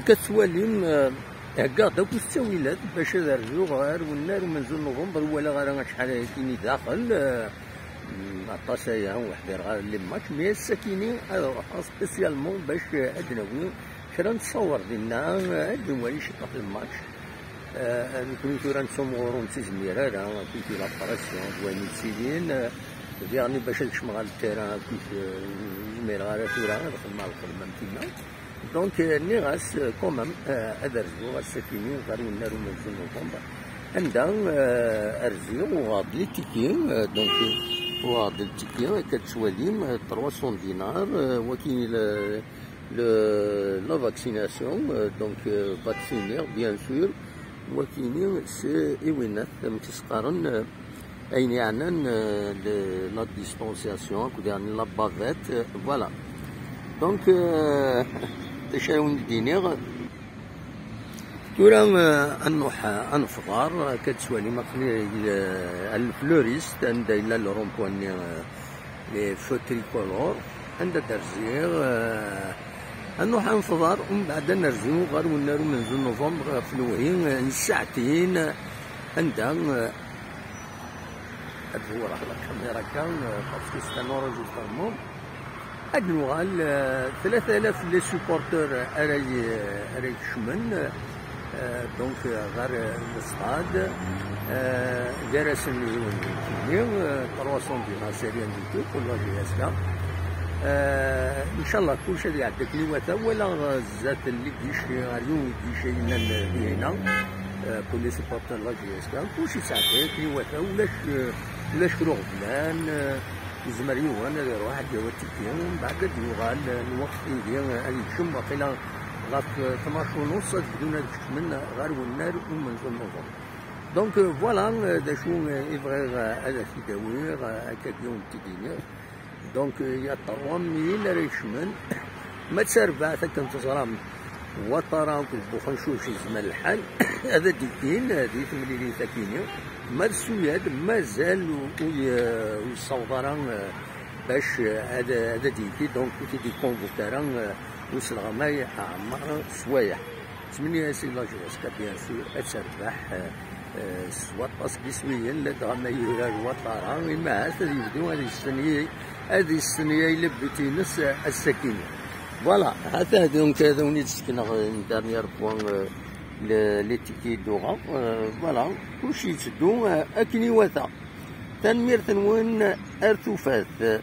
كتواليم هكا دوك التاويلات باش نرجعو غير والنار ومنزل نوفمبر ولا غير شحال كايني داخل عطاسايا وحدي غير لي ماتش مي الساكيني سبيسيالمون باش ادناوي كرا نتصور ديالنا هاد نوالي شي طاف الماتش كنت راه نصومو تزميره راه كنت لا براسيون دواني سيدين ديالني باش نشمغ على التيران كنت زمير غير تورا ندخل مع الخدمه نتيما دونك ني غاس كومام ادرزو غاساكيني غير النار ومنزل نوفمبر عندها ارزيو وغاد لي تيكي دونك وغاد التيكي كتواليم 300 دينار وكاين لا فاكسيناسيون دونك فاكسينير بيان سور وكاينين سي ايوينات متسقارن اين يعني لا ديسبونساسيون يعني لا بافيت فوالا دونك تشاون دينيغ تورا النوحة انفغار كتسوالي مقلي الفلوريست عندها الا الرومبوان لي فو تريكولور عندها درزيغ النوحة انفضار ومن بعد نرجعو غير والنار منزل نوفمبر في الوهين ساعتين عندها الدور على الكاميرا كان باسكو سي ان اونجسترمون هاد نوغال 3000 لي سوبورتور راهي يشمن دونك غير الستاد دارس مليون 300 دينار سيريان ديتو كل واحد يسلم ان شاء الله كلشي اللي عندك نواتا ولا زات اللي كيشري غاريو كيشري هنا كل سبورتر لا جيسكا كلشي ساعتك نواتا ولا شرو غفلان يزمر يوغان يروح يدير التيكيان ومن بعد يوغال الوقت يدير يشم واقيلا غاف 12 ونص بدون من غير والنار ومنزل نوفمبر دونك فوالا دا شو يبغي هذا في داوير هكاك يوم تيدينير دونك يا 3000 راه يشمن ما تسربع حتى انتظرام وطرا البوخنشوش يزمن الحال هذا ديكين هذه ثمليلي ساكينين مرسويات مازال ويصوضران باش هذا ديكي دونك دي كونفوكاران وصل غماي عمر سوايع 8 سي لا جوسكا بيان سور تسربح سوا باسكو سويا لا غماي الوطرا ما هذا يبدو هذه السنيه الا بديتينس السكينه فوالا هذا دونك هذا وني تسكن دارنيير بوان لي تيكي دوغا فوالا كلشي تدو اكني واثا تنمير تنون ارتوفات